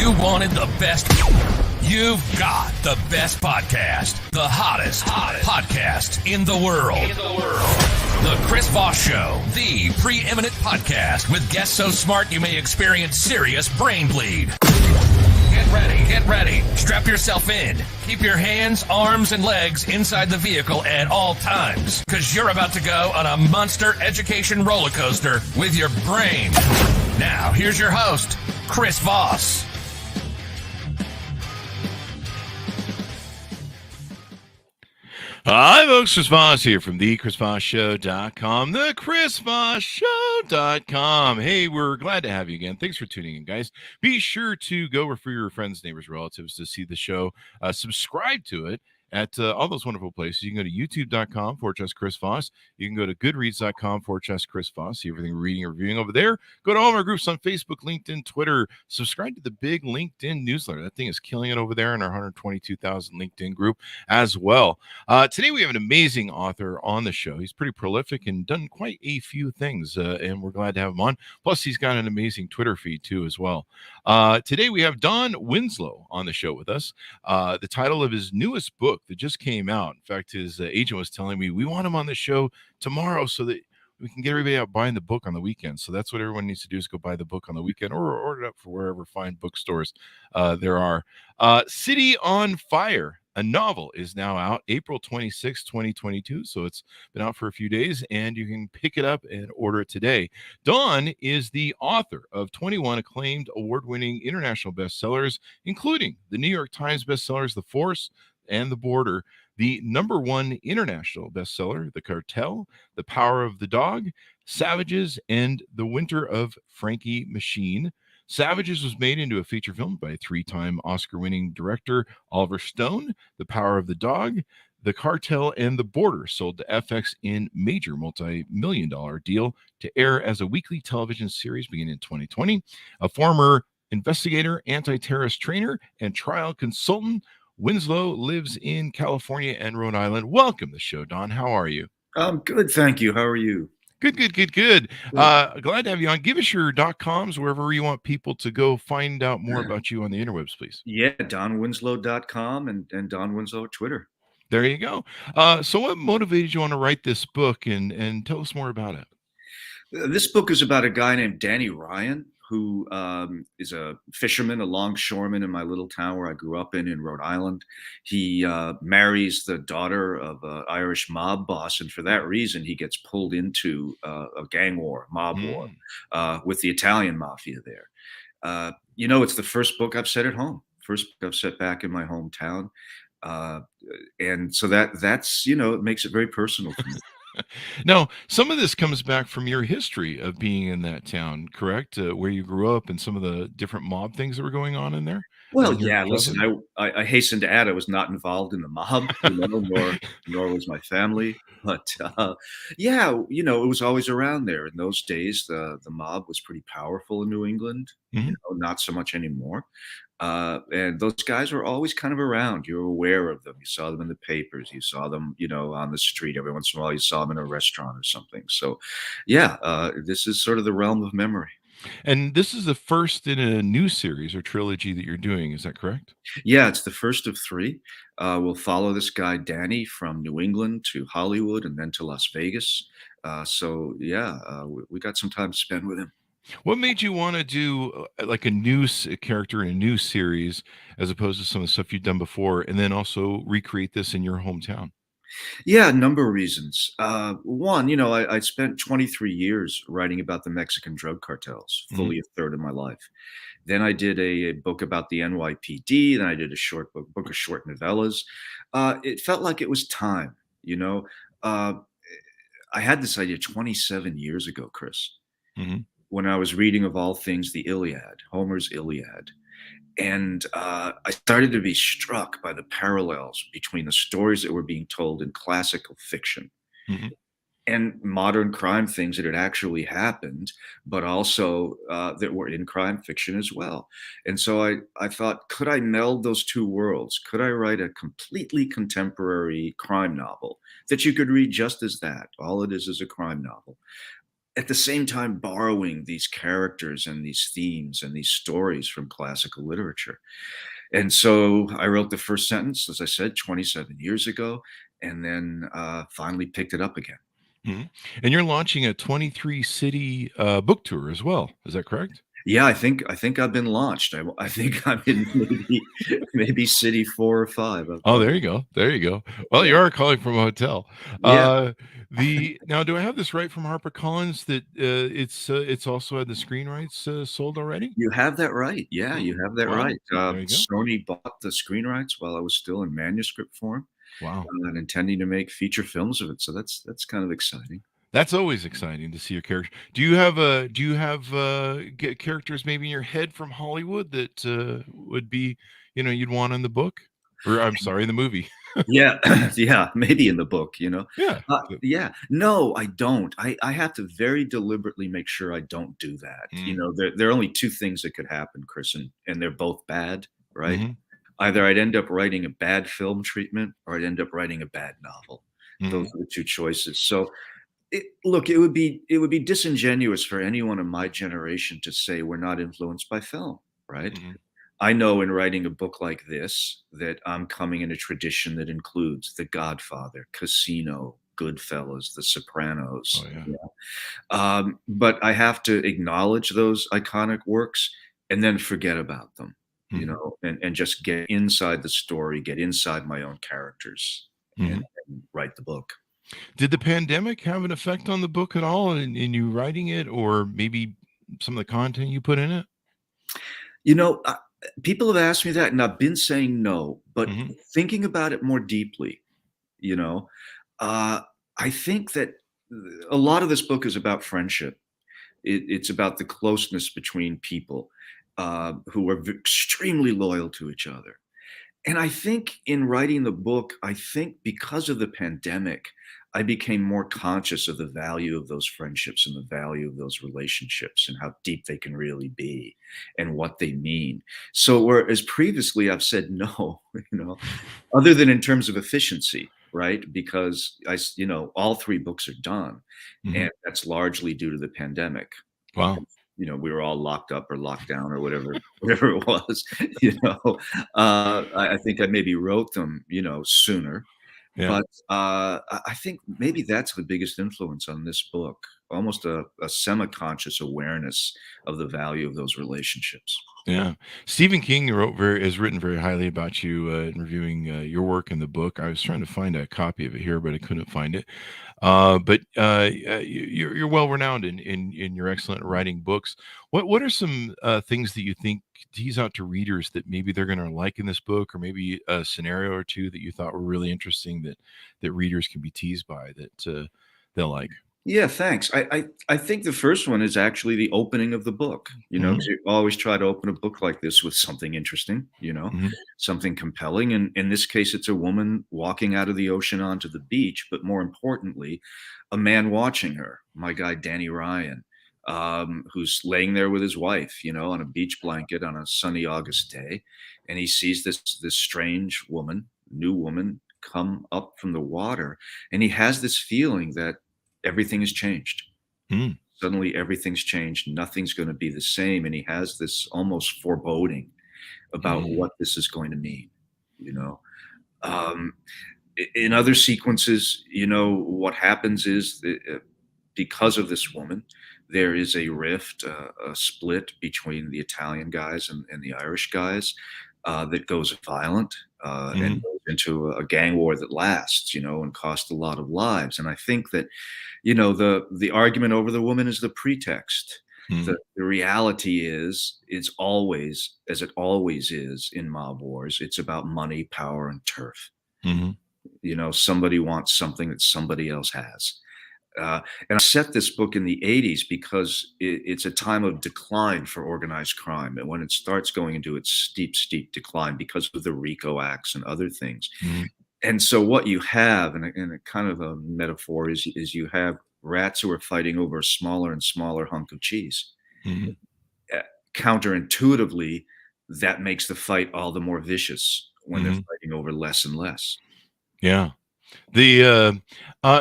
You wanted the best. You've got the best podcast. The hottest podcast in the world. The Chris Voss Show, the preeminent podcast with guests so smart you may experience serious brain bleed. Get ready. Strap yourself in. Keep your hands, arms, and legs inside the vehicle at all times, because you're about to go on a monster education roller coaster with your brain. Now, here's your host, Chris Voss. Hi, folks. Chris Voss here from the chrisvossshow.com, the chrisvossshow.com. Hey, we're glad to have you again. Thanks for tuning in, guys. Be sure to go refer your friends, neighbors, relatives to see the show. Subscribe to it at all those wonderful places. You can go to youtube.com/Chris Voss. You can go to goodreads.com/Chris Voss. See everything we're reading or reviewing over there. Go to all of our groups on Facebook, LinkedIn, Twitter. Subscribe to the big LinkedIn newsletter. That thing is killing it over there in our 122,000 LinkedIn group as well. Today we have an amazing author on the show. He's pretty prolific and done quite a few things, and we're glad to have him on. Plus, he's got an amazing Twitter feed, too, as well. Today we have Don Winslow on the show with us. The title of his newest book that just came out. In fact, his agent was telling me we want him on the show tomorrow so that we can get everybody out buying the book on the weekend. So that's what everyone needs to do, is go buy the book on the weekend or order it up for wherever fine bookstores there are. City on Fire, a novel, is now out April 26, 2022. So it's been out for a few days, and you can pick it up and order it today. Don is the author of 21 acclaimed award-winning international bestsellers, including the New York Times bestsellers The Force and The Border, the #1 international bestseller, The Cartel, The Power of the Dog, Savages, and The Winter of Frankie Machine. Savages was made into a feature film by 3-time Oscar-winning director Oliver Stone. The Power of the Dog, The Cartel, and The Border sold to FX in major multi-million-dollar deal to air as a weekly television series beginning in 2020. A former investigator, anti-terrorist trainer, and trial consultant, Winslow lives in California and Rhode Island. Welcome to the show, Don. How are you? I'm good, thank you. How are you? Good. Glad to have you on. Give us your .coms wherever you want people to go find out more about you on the interwebs, please. Yeah, donwinslow.com and Don Winslow Twitter. There you go. So what motivated you on to write this book, and tell us more about it? This book is about a guy named Danny Ryan, who is a fisherman, a longshoreman in my little town where I grew up in Rhode Island. He marries the daughter of an Irish mob boss, and for that reason, he gets pulled into a gang war, mob war, with the Italian mafia there. It's the first book I've set at home, first book I've set back in my hometown. And so that's, it makes it very personal to me. Now, some of this comes back from your history of being in that town, correct? Where you grew up and some of the different mob things that were going on in there? Well, yeah, listen, I hasten to add I was not involved in the mob, nor was my family. But, it was always around there. In those days, the mob was pretty powerful in New England, not so much anymore. And those guys were always kind of around. You were aware of them. You saw them in the papers. You saw them, on the street. Every once in a while, you saw them in a restaurant or something. So, this is sort of the realm of memory. And this is the first in a new series or trilogy that you're doing. Is that correct? Yeah, it's the first of 3. We'll follow this guy, Danny, from New England to Hollywood and then to Las Vegas. We got some time to spend with him. What made you want to do like a new character in a new series as opposed to some of the stuff you've done before, and then also recreate this in your hometown? Yeah, a number of reasons. One, I spent 23 years writing about the Mexican drug cartels, fully a third of my life. Then I did a book about the NYPD. Then I did a book of short novellas. It felt like it was time, I had this idea 27 years ago, Chris. When I was reading, of all things, the Iliad, Homer's Iliad. And I started to be struck by the parallels between the stories that were being told in classical fiction and modern crime things that had actually happened, but also that were in crime fiction as well. And so I thought, could I meld those two worlds? Could I write a completely contemporary crime novel that you could read just as that? All it is a crime novel. at the same time borrowing these characters and these themes and these stories from classical literature. And so I wrote the first sentence, as I said, 27 years ago, and then finally picked it up again. Mhm. And you're launching a 23 city book tour as well. Is that correct? Yeah, I think I've been launched. I think I'm in maybe city 4 or 5. Oh, there you go. There you go. Well, you Yeah. are calling from a hotel. Yeah. The now, do I have this right from HarperCollins that it's also had the screen rights sold already? You have that right. Yeah, you have that Wow. right. There you go. Sony bought the screen rights while I was still in manuscript form, Wow. and intending to make feature films of it. So that's kind of exciting. That's always exciting to see your character. Do you have characters maybe in your head from Hollywood that would be, you'd want in the book? Or I'm sorry, in the movie. Yeah, yeah, maybe in the book, you know? Yeah. Yeah. No, I don't. I have to very deliberately make sure I don't do that. You Mm. know, there are only 2 things that could happen, Chris, and they're both bad, right? Mhm. Either I'd end up writing a bad film treatment or I'd end up writing a bad novel. Those Mhm. are the 2 choices. So, it would be disingenuous for anyone in my generation to say we're not influenced by film, right? Mhm. I know in writing a book like this that I'm coming in a tradition that includes The Godfather, Casino, Goodfellas, The Sopranos. Oh yeah. But I have to acknowledge those iconic works and then forget about them, Mhm. and just get inside the story, get inside my own characters, and, Mhm. and write the book. Did the pandemic have an effect on the book at all in you writing it, or maybe some of the content you put in it? You know, people have asked me that, and I've been saying no, but Mhm. thinking about it more deeply, you know, uh, I think that a lot of this book is about friendship. It's about the closeness between people who are extremely loyal to each other. And I think in writing the book, I think because of the pandemic, I became more conscious of the value of those friendships and the value of those relationships and how deep they can really be and what they mean. So whereas previously I've said no, other than in terms of efficiency, right? Because all 3 books are done, Mhm. and that's largely due to the pandemic Wow. because we were all locked up or locked down or whatever it was. you know I think I maybe wrote them sooner, Yeah. but I think maybe that's the biggest influence on this book, almost a semi-conscious awareness of the value of those relationships. Yeah. Stephen King has written very highly about you in reviewing your work in the book. I was trying to find a copy of it here, but I couldn't find it. You're well renowned in your excellent writing books. What are some things that you think tease out to readers that maybe they're going to like in this book, or maybe a scenario or two that you thought were really interesting that readers can be teased by that they'll like? Yeah, thanks. I think the first one is actually the opening of the book, Hmm. 'cause you always try to open a book like this with something interesting, Hmm. something compelling. And in this case, it's a woman walking out of the ocean onto the beach, but more importantly, a man watching her, my guy, Danny Ryan, who's laying there with his wife, on a beach blanket on a sunny August day. And he sees this strange woman, new woman, come up from the water. And he has this feeling that everything has changed. Hmm. Suddenly, everything's changed. Nothing's going to be the same. And he has this almost foreboding about Hmm. what this is going to mean. You know, um, in other sequences, what happens is that, because of this woman, there is a rift, a split between the Italian guys and the Irish guys that goes violent and Hmm. goes into a gang war that lasts, and costs a lot of lives. And I think that the argument over the woman is the pretext. Hmm. The reality is it's always, as it always is in mob wars, it's about money, power, and turf. Hmm. Somebody wants something that somebody else has. And I set this book in the 80s because it's a time of decline for organized crime. And when it starts going into its steep, steep decline because of the RICO acts and other things. Hmm. And so what you have, and a kind of a metaphor, is you have rats who are fighting over a smaller and smaller hunk of cheese. Hmm. Uh, Counterintuitively, that makes the fight all the more vicious when they're Hmm. fighting over less and less. Yeah. The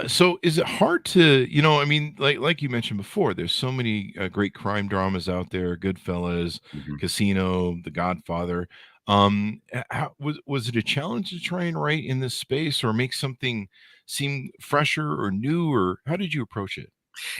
so is it hard to, I mean, like you mentioned before, there's so many great crime dramas out there, Goodfellas, Mhm. Casino, The Godfather. How, was it a challenge to try and write in this space or make something seem fresher or new, or how did you approach it?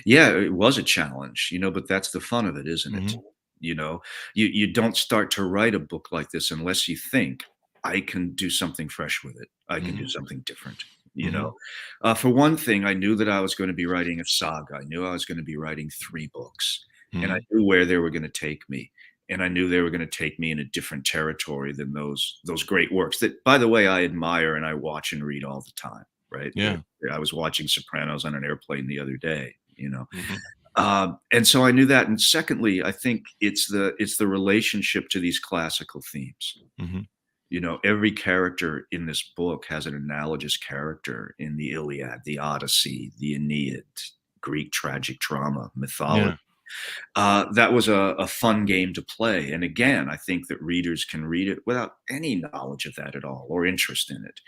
Yeah, it was a challenge, but that's the fun of it, isn't it? Hmm. You know, you don't start to write a book like this unless you think, I can do something fresh with it. I can do Hmm. something different. Hmm. For one thing, I knew that I was going to be writing a saga. I knew I was going to be writing 3 books, and I Hmm. knew where they were going to take me. And I knew they were going to take me in a different territory than those great works that, by the way, I admire and I watch and read all the time. Right? Yeah. I was watching Sopranos on an airplane the other day. Hmm. And so I knew that. And secondly, I think it's the relationship to these classical themes. Hmm. Every character in this book has an analogous character in the Iliad, the Odyssey, the Aeneid, Greek tragic drama, mythology. Yeah. That was a fun game to play. And again, I think that readers can read it without any knowledge of that at all or interest in it.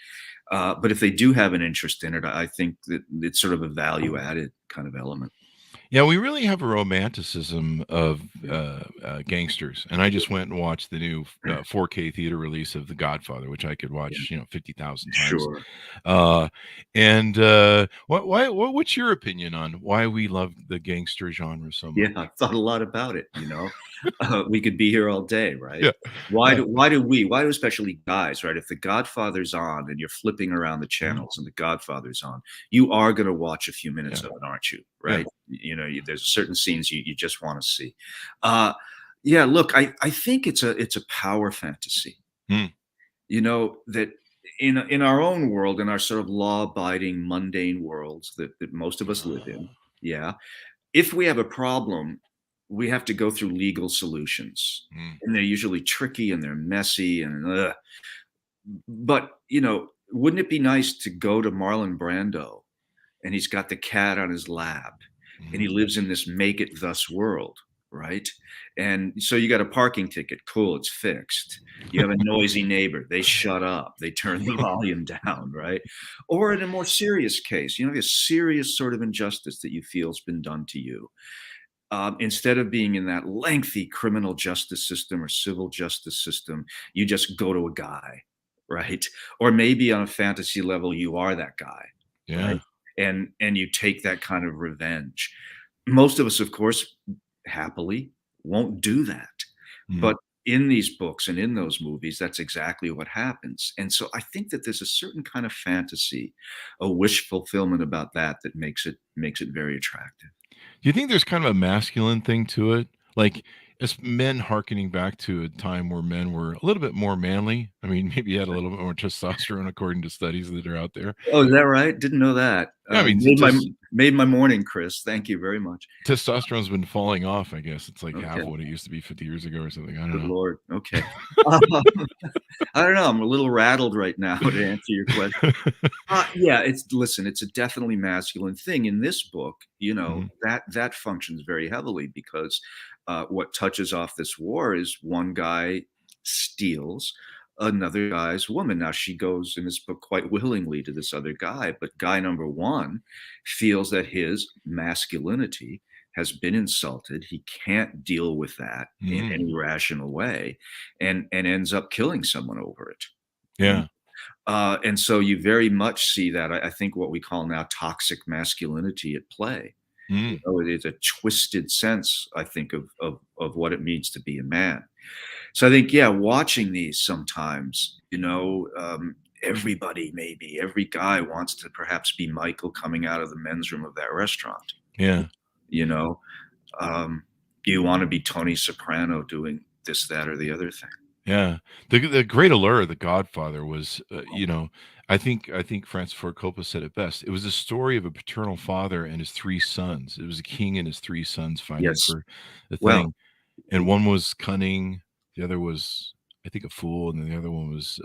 But if they do have an interest in it, I think that it's sort of a value added kind of element. Yeah, we really have a romanticism of Yeah. gangsters, and I just went and watched the new 4K theater release of The Godfather, which I could Yeah. watch, 50,000 times. Sure. Uh, and what's your opinion on why we love the gangster genre so Yeah, much? I thought a lot about it. We could be here all day, right? Yeah, Why yeah, do why do we why do especially guys, right? If The Godfather's on and you're flipping around the mhm, channels and The Godfather's on, you are gonna watch a few minutes yeah, of it, aren't you? yeah, Right? There's certain scenes you just wanna see. Uh, yeah, look, I think it's a power fantasy, mm, that in our own world, in our sort of law-abiding, mundane worlds that most of us live in, yeah, if we have a problem, we have to go through legal solutions, mm, and they're usually tricky and they're messy and but, wouldn't it be nice to go to Marlon Brando and he's got the cat on his lap and he mhm, lives in this make it thus world, right? And so you got a parking ticket, cool, it's fixed. You have a noisy neighbor, they shut up, they turn the volume down, right? Or in a more serious case, a serious sort of injustice that you feel has been done to you. Instead of being in that lengthy criminal justice system or civil justice system, you just go to a guy, right? Or maybe on a fantasy level, you are that guy, yeah, right? And you take that kind of revenge. Most of us, of course, happily won't do that. mm. But in these books and in those movies, that's exactly what happens. And so I think that there's a certain kind of fantasy, a wish fulfillment about that makes it very attractive. Do you think there's kind of a masculine thing to it? Like, as men harkening back to a time where men were a little bit more manly. I mean, maybe you had a little bit more testosterone according to studies that are out there. Oh, is that right? Didn't know that. Yeah, I mean, Made my morning, Chris. Thank you very much. testosterone's been falling off, I guess. It's like half Okay. what it used to be 50 years ago or something. I don't Good know. lord. Okay. Um, I don't know. I'm a little rattled right now to answer your question. Yeah, it's a definitely masculine thing. In this book, Mhm. that functions very heavily because what touches off this war is one guy steals another guy's woman. Now she goes in this book quite willingly to this other guy, but guy number one feels that his masculinity has been insulted. He can't deal with that in Mhm. any rational way, and ends up killing someone over it. You Yeah. and so you very much see that, I think, what we call now toxic masculinity at play. Mm. It is a twisted sense, I think, of what it means to be a man. So I think, yeah, watching these sometimes, maybe every guy wants to perhaps be Michael coming out of the men's room of that restaurant. Yeah. You know, um, you want to be Tony Soprano doing this, that, or the other thing. Yeah. The great allure of The Godfather was, I think Francis Ford Coppola said it best. It was a story of a paternal father and his 3 sons. It was a king and his 3 sons fighting Yes. for the Well, thing. And one was cunning, the other was, I think, a fool, and then the other one was,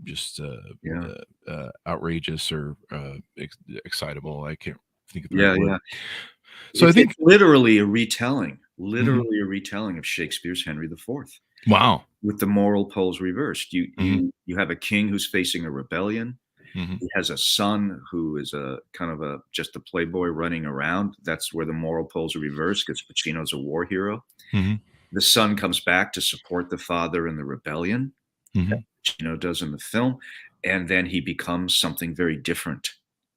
just, yeah, outrageous or, excitable. I can't think of the right yeah, word. yeah. So I It's think literally a retelling of Shakespeare's Henry IV, wow. with the moral poles reversed. You Mhm. you you have a king who's facing a rebellion. Hmm. He has a son who is a kind of just a playboy running around. That's where the moral poles are reversed because Pacino's a war hero. Hmm. The son comes back to support the father in the rebellion that Hmm. Pacino does in the film, and then he becomes something very different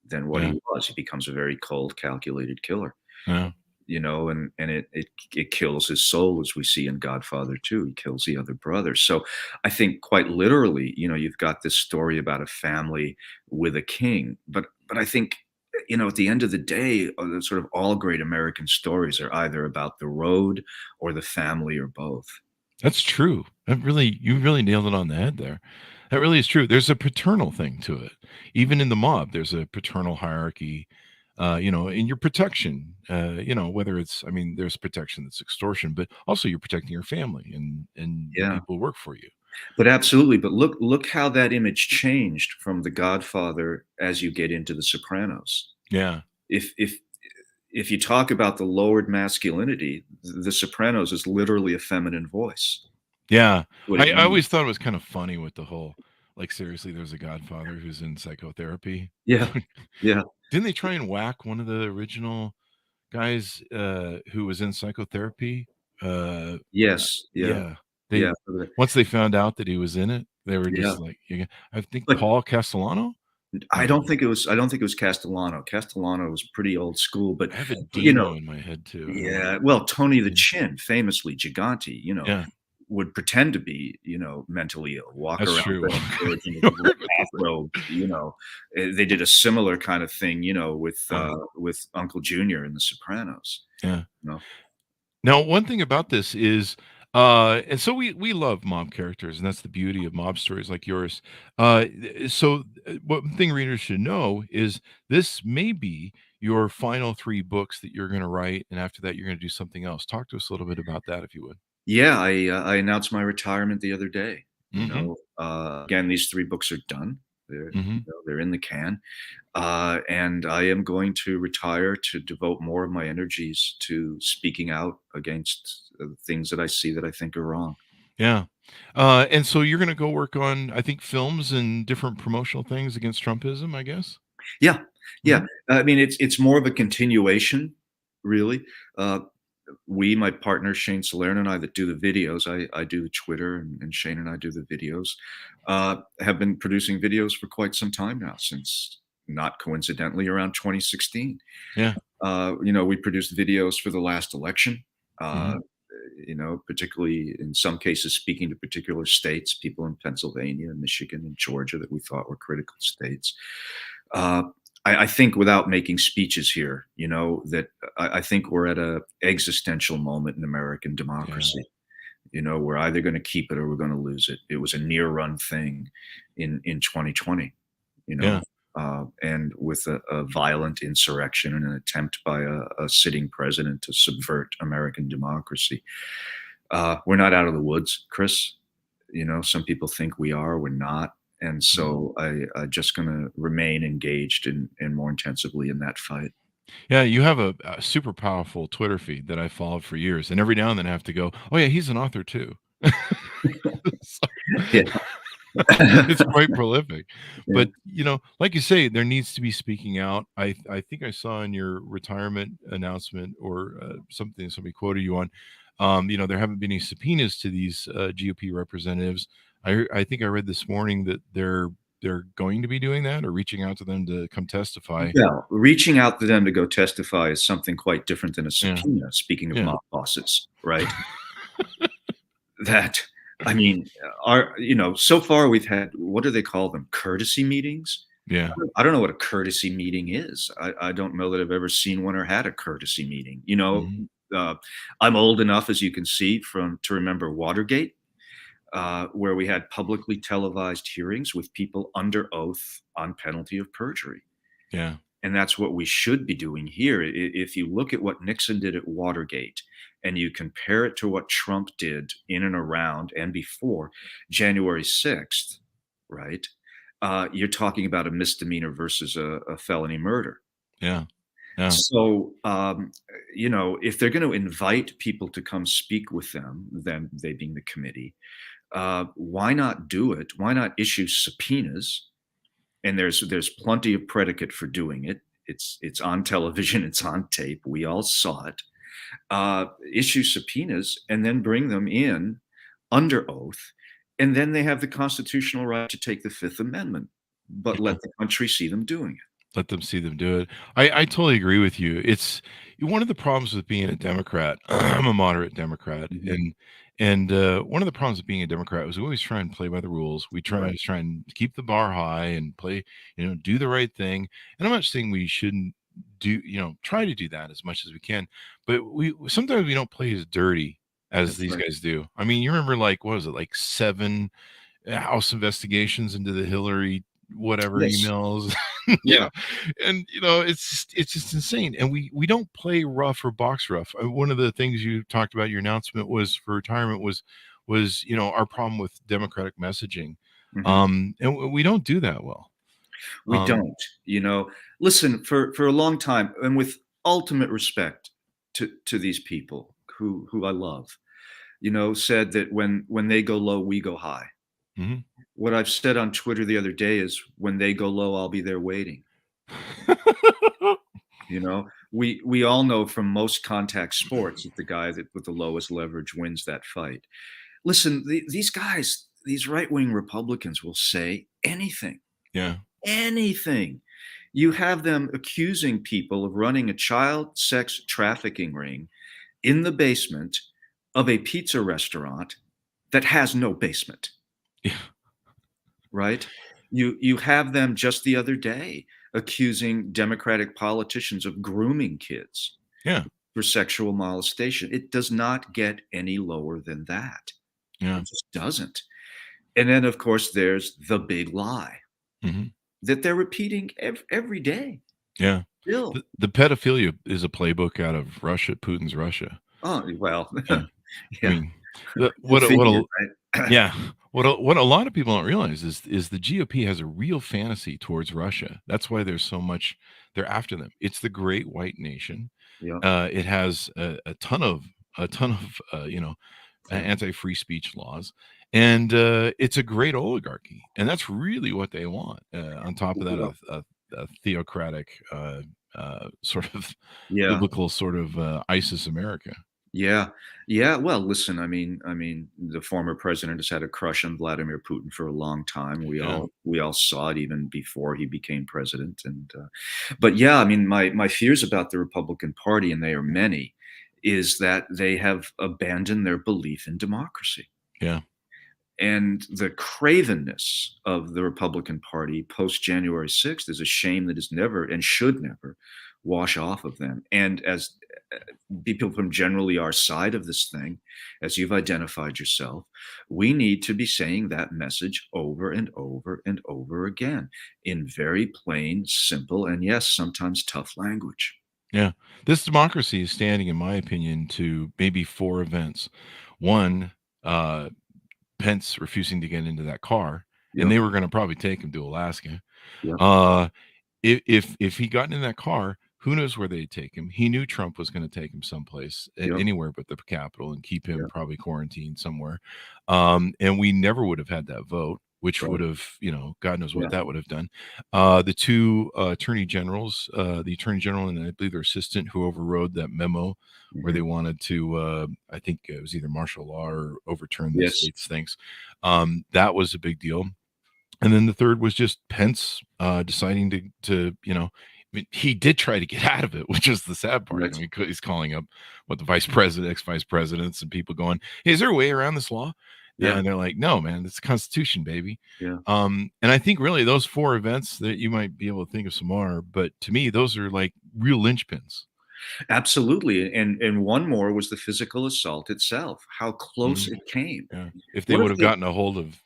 than what Yeah. he was. He becomes a very cold, calculated killer. Yeah. And it kills his soul, as we see in Godfather 2. He kills the other brother. So I think quite literally, you've got this story about a family with a king. But I think, at the end of the day, sort of all great American stories are either about the road or the family or both. That's true. You really nailed it on the head there. That really is true. There's a paternal thing to it. Even in the mob, there's a paternal hierarchy, in your protection, whether I mean, there's protection that's extortion, but also you're protecting your family and the Yeah. people who work for you. But absolutely. But look how that image changed from The Godfather as you get into The Sopranos. Yeah. If you talk about the lowered masculinity, The Sopranos is literally a feminine voice. Yeah. What I it means. always thought it was kind of funny with the whole, like, seriously, there's a Godfather who's in psychotherapy. Yeah, yeah, Didn't they try and whack one of the original guys who was in psychotherapy? yes, yeah, Yeah. yeah, They once they found out that he was in it, they were yeah. just like, yeah, I think But Paul Castellano? I No, don't think it was. I don't think it was Castellano. Castellano was pretty old school, but I have a you know, Dino in my head too. I don't know. yeah. Well, Tony the Yeah. Chin, famously Gigante, Yeah, would pretend to be, mentally ill, walk that's around true. in a bathrobe. They did a similar kind of thing, Yeah, with Uncle Junior in The Sopranos. yeah. You know? Now, one thing about this is, and so we love mob characters, and that's the beauty of mob stories like yours. One thing readers should know is this may be your final three books that you're going to write, and after that, you're going to do something else. Talk to us a little bit about that, if you would. Yeah, I announced my retirement the other day. Hmm. Again, these 3 books are done. Hmm. They're in the can. And I am going to retire to devote more of my energies to speaking out against things that I see that I think are wrong. Yeah. And so you're going to go work on, I think, films and different promotional things against Trumpism, I guess. Yeah, yeah. Mhm. I mean, it's more of a continuation, really. Uh, my partner Shane Salerno and I that do the videos, I do the Twitter, and Shane and I do the videos, have been producing videos for quite some time now, since not coincidentally around 2016. Yeah. We produced videos for the last election. Mhm. Uh, particularly in some cases, speaking to particular states, people in Pennsylvania, Michigan, and Georgia that we thought were critical states. Uh, I think, without making speeches here, that I think we're at a existential moment in American Yeah. democracy. We're either going to keep it or we're going to lose it. It was a near run thing in 2020. You know, Yeah. and with a violent insurrection and an attempt by a sitting president to subvert American democracy. We're not out of the woods, Chris. Some people think we are, we're not. And Mhm. so I just going to remain engaged and more intensively in that fight. Yeah, you have a super powerful Twitter feed that I followed for years, and every now and then I have to go, "Oh yeah, he's an author too." So Yeah. it's quite prolific. Yeah. But, like you say, there needs to be speaking out. I think I saw in your retirement announcement or something somebody quoted you on, there haven't been any subpoenas to these GOP representatives. I think I read this morning that they're going to be doing that or reaching out to them to come testify. Well, reaching out to them to go testify is something quite different than a Yeah. subpoena. Speaking of Yeah. mob bosses, right? That I mean, so far we've had, what do they call them? Courtesy meetings? Yeah. I don't know what a courtesy meeting is. I don't know that I've ever seen one or had a courtesy meeting. Mhm. I'm old enough, as you can see, to remember Watergate, where we had publicly televised hearings with people under oath on penalty of perjury. Yeah. And that's what we should be doing here. If you look at what Nixon did at Watergate and you compare it to what Trump did in and around and before January 6th, right? You're talking about a misdemeanor versus a felony murder. Yeah. Yeah. So, if they're going to invite people to come speak with them, they being the committee, why not do it? Why not issue subpoenas and there's plenty of predicate for doing it. It's on television, it's on tape. We all saw it. Issue subpoenas and then bring them in under oath, and then they have the constitutional right to take the Fifth Amendment, but Yeah. let the country see them doing it. Let them see them do it. I totally agree with you. It's one of the problems with being a Democrat. I'm a moderate Democrat, Mhm. and one of the problems with being a Democrat was we always try and play by the rules. We Right. try and keep the bar high and play, do the right thing. And I'm not saying we shouldn't do, try to do that as much as we can, but we sometimes we don't play as dirty as That's these right. guys do. I mean, you remember like what was it, like 7 House investigations into the Hillary whatever Yes. emails, Yeah. and it's just insane. And we don't play rough or box rough. One of the things you talked about your announcement was for retirement was our problem with democratic messaging, Mhm. and we don't do that well. We Um, don't, listen, for a long time, and with ultimate respect to these people who I love, said that when they go low, we go high. mhm. What I've said on Twitter the other day is when they go low, I'll be there waiting. We all know from most contact sports that the guy that with the lowest leverage wins that fight. Listen, these guys, these right-wing Republicans will say anything, Yeah, anything. You have them accusing people of running a child sex trafficking ring in the basement of a pizza restaurant that has no basement, yeah, right? You have them just the other day accusing Democratic politicians of grooming kids yeah, for sexual molestation. It does not get any lower than that. yeah. It just doesn't. And then, of course, there's the big lie Mhm. that they're repeating every day. Yeah. Still. The pedophilia is a playbook out of Russia, Putin's Russia. Oh, well, Yeah. I yeah. mean, Go what figure, a right? yeah. What a lot of people don't realize is the GOP has a real fantasy towards Russia. That's why there's so much they're after them. It's the great white nation. Yeah. It has a ton of anti-free speech laws, and it's a great oligarchy, and that's really what they want. On top of that, Yeah. a theocratic sort of Yeah. biblical sort of ISIS America. Yeah. Yeah. Well, listen, I mean, the former president has had a crush on Vladimir Putin for a long time. We Yeah, all we all saw it even before he became president. And but yeah, I mean, my fears about the Republican Party, and they are many, is that they have abandoned their belief in democracy. yeah, And the cravenness of the Republican Party post January 6th is a shame that is never and should never wash off of them. And as people from generally our side of this thing, as you've identified yourself, we need to be saying that message over and over and over again in very plain, simple, and yes, sometimes tough language. yeah. This democracy is standing, in my opinion, to maybe 4 events. One, uh, Pence refusing to get into that car, and Yep. they were going to probably take him to Alaska. Yep. Uh, if he got in that car, who knows where they'd take him? He knew Trump was going to take him someplace, Yep. anywhere but the Capitol, and keep him Yep. probably quarantined somewhere. And we never would have had that vote, which Right. would have, God knows what Yeah. that would have done. The two attorney generals, the attorney general and I believe their assistant, who overrode that memo where they Mhm. wanted to, I think it was either martial law or overturn the Yes. state's things. That was a big deal. And then the third was just Pence deciding I mean, he did try to get out of it, which is the sad part. Right. I mean, he's calling up what the vice president, ex-vice presidents, and people going, "Hey, is there a way around this law?" Yeah. And they're like, "No, man, it's the Constitution, baby." Yeah. And I think really those 4 events that you might be able to think of some more, but to me, those are like real linchpins. Absolutely. And one more was the physical assault itself, how close Mhm. it came. Yeah, if they What would if have they gotten a hold of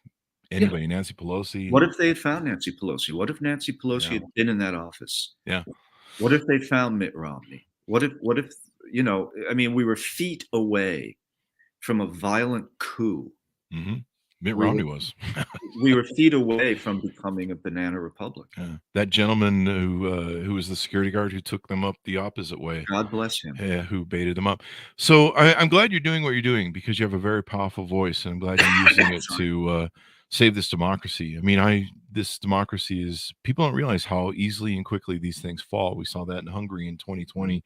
Yeah. anybody, Nancy Pelosi, What if they had found Nancy Pelosi? What if Nancy Pelosi yeah, had been in that office? yeah. What if they found Mitt Romney? What if, I mean, we were feet away from a violent coup. hmm Mitt We Romney were was. we were feet away from becoming a banana republic. Yeah. That gentleman who was the security guard who took them up the opposite way, God bless him. who baited them up. So I'm glad you're doing what you're doing because you have a very powerful voice, and I'm glad you're using it Sorry. to save this democracy. I mean, I this democracy is, people don't realize how easily and quickly these things fall. We saw that in Hungary in 2020.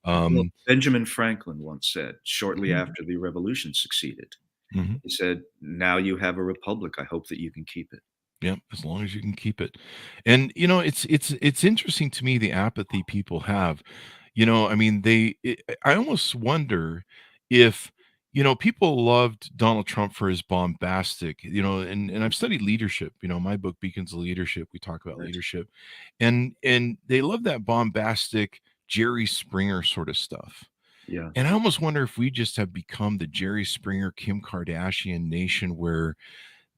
Well, Benjamin Franklin once said, shortly Mhm. after the revolution succeeded, Mhm. he said, "Now you have a republic. I hope that you can keep it." Yep, as long as you can keep it. And it's interesting to me, the apathy people have. I mean, I almost wonder if, people loved Donald Trump for his bombastic, and I've studied leadership, my book Beacons of Leadership, we talk about Right. leadership. And they love that bombastic Jerry Springer sort of stuff. Yeah. And I almost wonder if we just have become the Jerry Springer, Kim Kardashian nation, where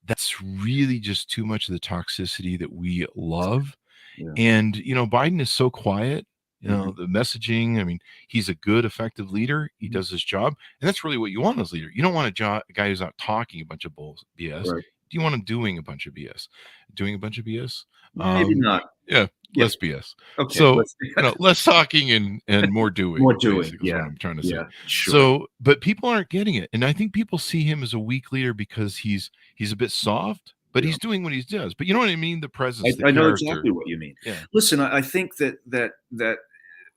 that's really just too much of the toxicity that we love. Yeah. And, Biden is so quiet, Mhm. the messaging. I mean, he's a good, effective leader. He Mhm. does his job. And that's really what you want as a leader. You don't want a guy who's out talking a bunch of BS. Right. You want him doing a bunch of BS. Doing a bunch of BS? Maybe not. Yeah, Yeah. less BS. Okay. So, Let's less talking and more doing, more doing. basically, is what Yeah. I'm trying to say. Yeah. Sure. So, but people aren't getting it. And I think people see him as a weak leader because he's a bit soft, but Yeah. he's doing what he does. But you know what I mean? The presence, the I know character. exactly what you mean. Yeah. Listen, I think that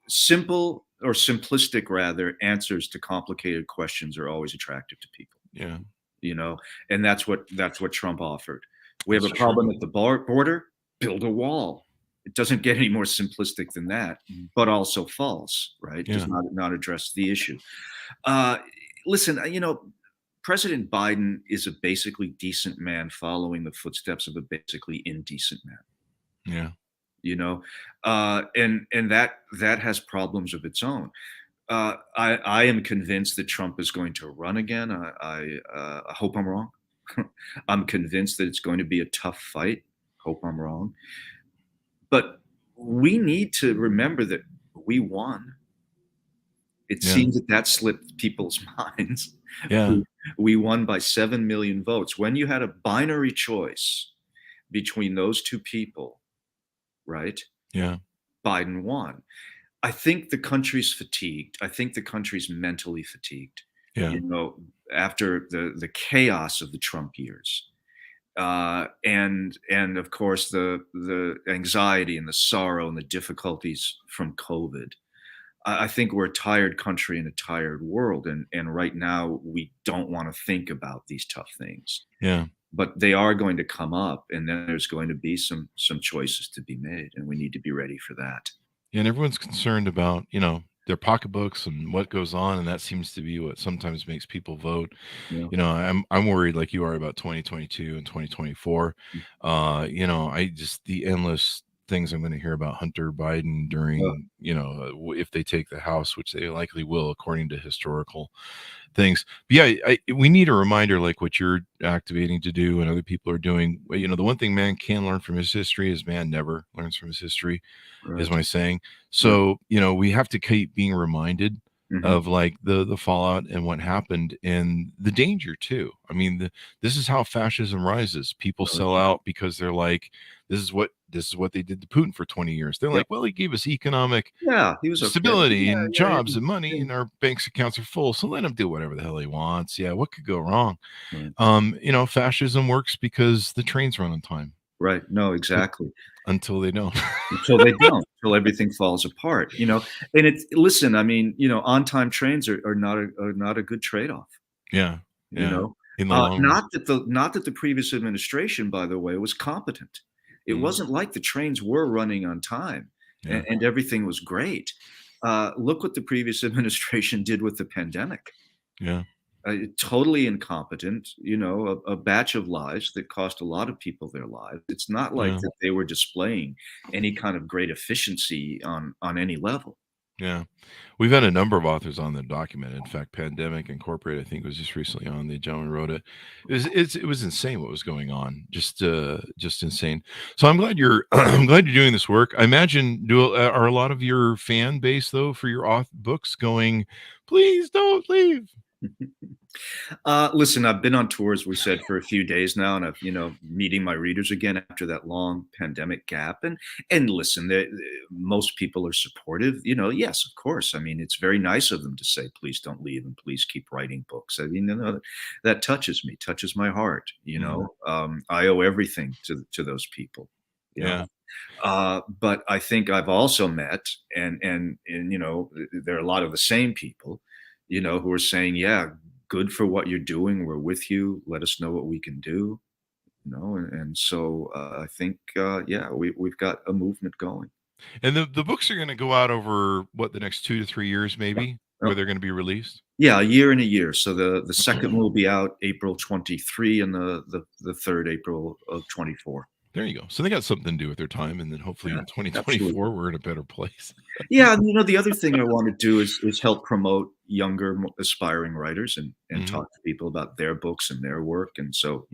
simple or simplistic rather answers to complicated questions are always attractive to people. Yeah. And that's what Trump offered. We have That's a problem true. at the border. Build a wall. It doesn't get any more simplistic than that, but also false, right? Yeah. Does not address the issue. Uh, Listen, President Biden is a basically decent man following the footsteps of a basically indecent man. Yeah. And that has problems of its own. I am convinced that Trump is going to run again. I hope I'm wrong. I'm convinced that it's going to be a tough fight. Hope I'm wrong. But we need to remember that we won. It Yeah. seems that slipped people's minds. Yeah. We won by 7 million votes. When you had a binary choice between those two people, right? Yeah. Biden won. I think the country's fatigued. I think the country's mentally fatigued. Yeah. After the chaos of the Trump years, and of course the anxiety and the sorrow and the difficulties from COVID. I think we're a tired country in a tired world, and right now we don't want to think about these tough things. Yeah. But they are going to come up, and then there's going to be some choices to be made, and we need to be ready for that. And everyone's concerned about, their pocketbooks and what goes on, and that seems to be what sometimes makes people vote. Yeah. I'm worried like you are about 2022 and 2024. The endless things I'm going to hear about Hunter Biden during, if they take the House, which they likely will, according to historical things. But yeah, we need a reminder like what you're activating to do and other people are doing. The one thing man can learn from his history is man never learns from his history, Right. is my saying. So, we have to keep being reminded Mhm. of like the fallout and what happened and the danger too. I mean, this is how fascism rises. People Right. sell out because they're like, this is what they did to Putin for 20 years. They're Yep. like, well, he gave us economic Yeah, he was okay. stability Yeah, and yeah, jobs yeah, and money, yeah. and our banks accounts are full. So let him do whatever the hell he wants. Yeah, what could go wrong? Right. Fascism works because the trains run on time Right. No, exactly. until they don't. Until they don't, until everything falls apart. And listen, I mean, on-time trains are not a good trade-off. Yeah. You Yeah. know, In the long run. not that the previous administration, by the way, was competent. It Mhm. wasn't like the trains were running on time Yeah. and everything was great. Look what the previous administration did with the pandemic. Yeah. Totally incompetent, a batch of lies that cost a lot of people their lives. It's not like Yeah. that they were displaying any kind of great efficiency on any level. Yeah. We've had a number of authors on that document. In fact, Pandemic Incorporated, I think, was just recently on. The gentleman wrote it. It was insane what was going on. Just insane. So I'm glad you're I'm glad you're doing this work. I imagine are a lot of your fan base though for your books going, please don't leave. Listen, I've been on tour, as we said, for a few days now, and I've, meeting my readers again after that long pandemic gap. And listen, most people are supportive. Yes, of course. I mean, it's very nice of them to say, "Please don't leave, and please keep writing books." I mean, that touches me, touches my heart. I owe everything to those people. You know. Yeah. But I think I've also met, and there are a lot of the same people, who are saying, "Yeah, good for what you're doing. We're with you. Let us know what we can do." And so I think, yeah, we've got a movement going. And the books are going to go out over what, the next 2 to 3 years, maybe, Oh, where they're going to be released. yeah, a year and a year. So the second one will be out April 23, and the third April of 24. There you go. So they got something to do with their time, and then hopefully Yeah, in 2024 absolutely. we're in a better place. Yeah, and the other thing I want to do is help promote younger, aspiring writers, and Mhm. talk to people about their books and their work, and so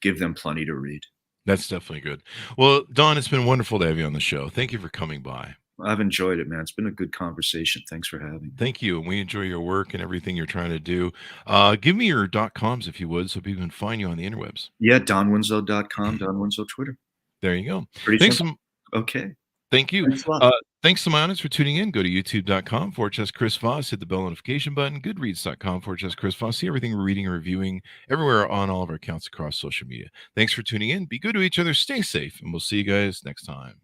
give them plenty to read. That's definitely good. Well, Don, it's been wonderful to have you on the show. Thank you for coming by. I've enjoyed it, man. It's been a good conversation. Thanks for having me. Thank you, and we enjoy your work and everything you're trying to do. Give me your .coms if you would, so people can find you on the interwebs. Yeah, donwinslow.com, Don Winslow Twitter. There you go. Pretty Thanks. simple. Okay. Thank you. Thanks a lot. Thanks to my audience for tuning in. Go to youtube.com/Chris Voss. Hit the bell notification button. Goodreads.com/Chris Voss. See everything we're reading and reviewing everywhere on all of our accounts across social media. Thanks for tuning in. Be good to each other. Stay safe. And we'll see you guys next time.